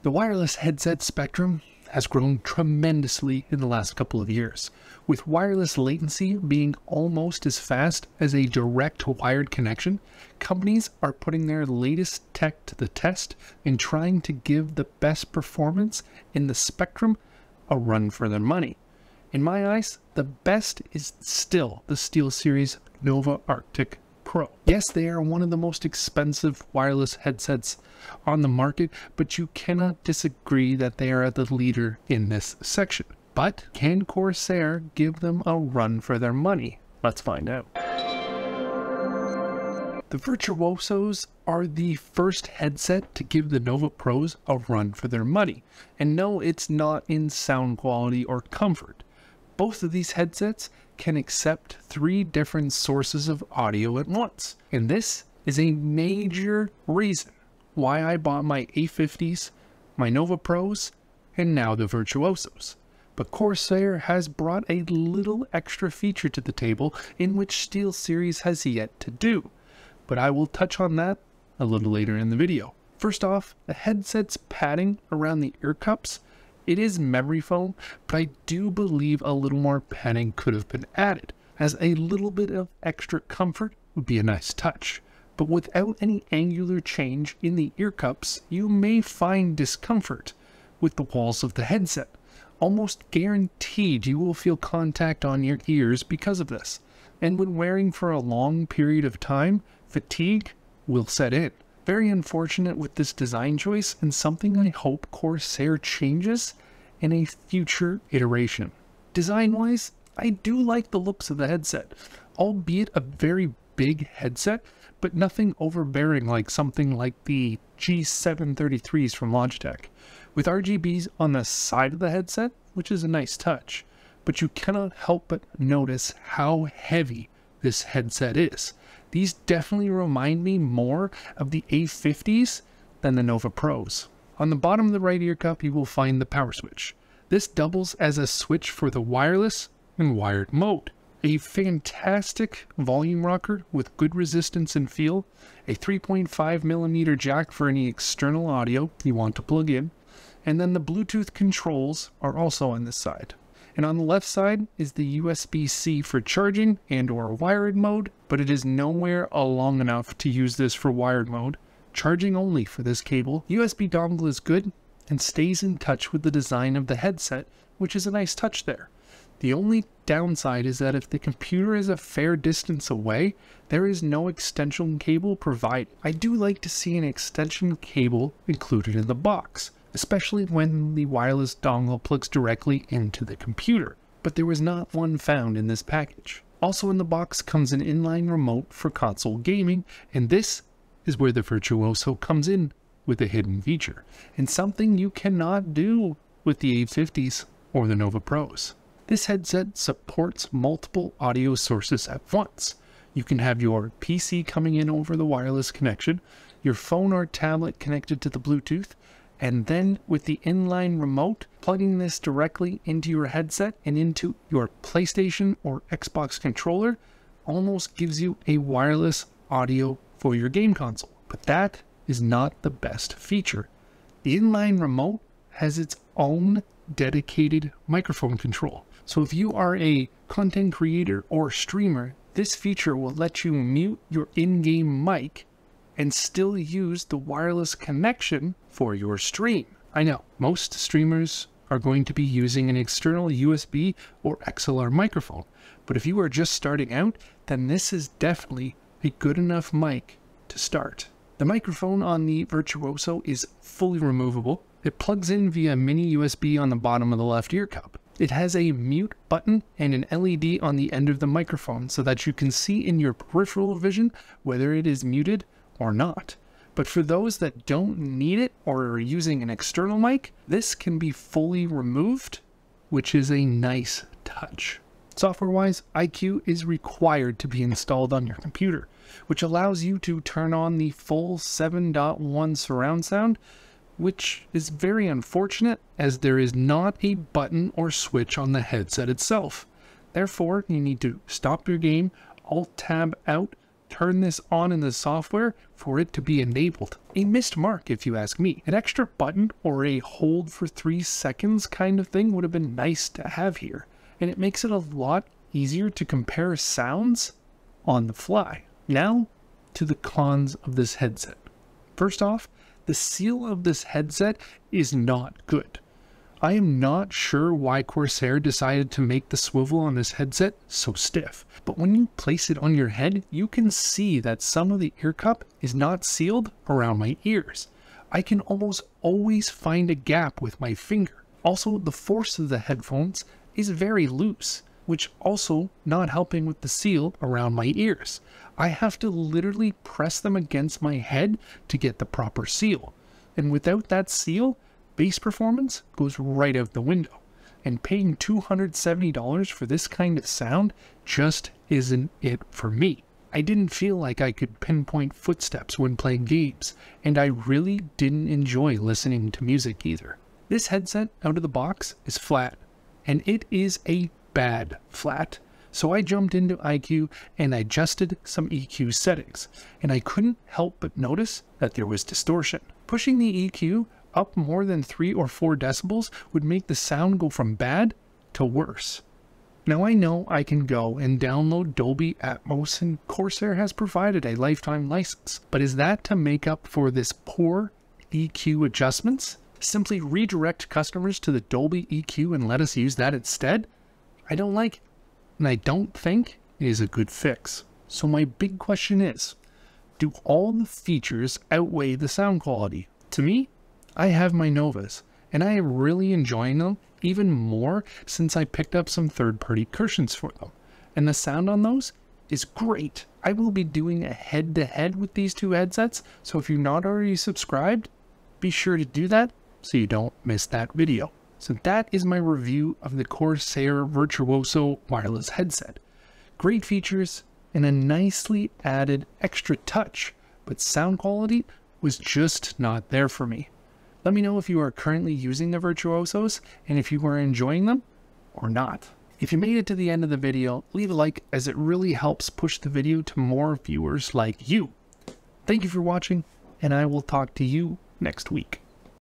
The wireless headset spectrum has grown tremendously in the last couple of years, with wireless latency being almost as fast as a direct wired connection. Companies are putting their latest tech to the test and trying to give the best performance in the spectrum a run for their money. In my eyes, the best is still the SteelSeries Nova Arctic Pro. Yes, they are one of the most expensive wireless headsets on the market, but you cannot disagree that they are the leader in this section. But can Corsair give them a run for their money? Let's find out. The Virtuosos are the first headset to give the Nova Pros a run for their money. And no, it's not in sound quality or comfort. Both of these headsets can accept 3 different sources of audio at once. And this is a major reason why I bought my A50s, my Nova Pros, and now the Virtuosos. But Corsair has brought a little extra feature to the table in which SteelSeries has yet to do. But I will touch on that a little later in the video. First off, the headset's padding around the ear cups, it is memory foam, but I do believe a little more padding could have been added, as a little bit of extra comfort would be a nice touch. But without any angular change in the ear cups, you may find discomfort with the walls of the headset. Almost guaranteed you will feel contact on your ears because of this. And when wearing for a long period of time, fatigue will set in. Very unfortunate with this design choice, and something I hope Corsair changes in a future iteration. Design-wise, I do like the looks of the headset, albeit a very big headset, but nothing overbearing like something like the G733s from Logitech, with RGBs on the side of the headset, which is a nice touch. But you cannot help but notice how heavy this headset is. These definitely remind me more of the A50s than the Nova Pros. On the bottom of the right ear cup, you will find the power switch. This doubles as a switch for the wireless and wired mode. A fantastic volume rocker with good resistance and feel, a 3.5mm jack for any external audio you want to plug in, and then the Bluetooth controls are also on this side. And on the left side is the USB-C for charging and or wired mode, but it is nowhere long enough to use this for wired mode. Charging only for this cable. USB dongle is good and stays in touch with the design of the headset, which is a nice touch there. The only downside is that if the computer is a fair distance away, there is no extension cable provided. I do like to see an extension cable included in the box, especially when the wireless dongle plugs directly into the computer, but there was not one found in this package. Also in the box comes an inline remote for console gaming, and this is where the Virtuoso comes in with a hidden feature, and something you cannot do with the A50s or the Nova Pros. This headset supports multiple audio sources at once. You can have your PC coming in over the wireless connection, your phone or tablet connected to the Bluetooth, and then with the inline remote, plugging this directly into your headset and into your PlayStation or Xbox controller almost gives you a wireless audio for your game console. But that is not the best feature. The inline remote has its own dedicated microphone control. So if you are a content creator or streamer, this feature will let you mute your in-game mic and still use the wireless connection for your stream. I know, most streamers are going to be using an external USB or XLR microphone, but if you are just starting out, then this is definitely a good enough mic to start. The microphone on the Virtuoso is fully removable. It plugs in via mini USB on the bottom of the left ear cup. It has a mute button and an LED on the end of the microphone so that you can see in your peripheral vision whether it is muted or not. But for those that don't need it or are using an external mic, this can be fully removed, which is a nice touch. Software-wise, IQ is required to be installed on your computer, which allows you to turn on the full 7.1 surround sound, which is very unfortunate as there is not a button or switch on the headset itself. Therefore, you need to stop your game, Alt-Tab out, turn this on in the software for it to be enabled. A missed mark, if you ask me. An extra button or a hold for 3 seconds kind of thing would have been nice to have here, and it makes it a lot easier to compare sounds on the fly. Now, to the cons of this headset. First off, the seal of this headset is not good. I am not sure why Corsair decided to make the swivel on this headset so stiff, but when you place it on your head, you can see that some of the ear cup is not sealed around my ears. I can almost always find a gap with my finger. Also, the force of the headphones is very loose, which also not helping with the seal around my ears. I have to literally press them against my head to get the proper seal. And without that seal, bass performance goes right out the window. And paying $270 for this kind of sound just isn't it for me. I didn't feel like I could pinpoint footsteps when playing games, and I really didn't enjoy listening to music either. This headset out of the box is flat, and it is a bad flat. So I jumped into iQ and adjusted some EQ settings, and I couldn't help but notice that there was distortion. Pushing the EQ up more than 3 or 4 decibels would make the sound go from bad to worse. Now I know I can go and download Dolby Atmos, and Corsair has provided a lifetime license, but is that to make up for this poor EQ adjustments? Simply redirect customers to the Dolby EQ and let us use that instead? I don't like it, and I don't think it is a good fix. So my big question is, do all the features outweigh the sound quality? To me, I have my Novas, and I am really enjoying them even more since I picked up some third-party cushions for them. And the sound on those is great. I will be doing a head-to-head with these two headsets, so if you're not already subscribed, be sure to do that so you don't miss that video. So that is my review of the Corsair Virtuoso wireless headset. Great features and a nicely added extra touch, but sound quality was just not there for me. Let me know if you are currently using the Virtuosos and if you are enjoying them or not. If you made it to the end of the video, leave a like as it really helps push the video to more viewers like you. Thank you for watching, and I will talk to you next week.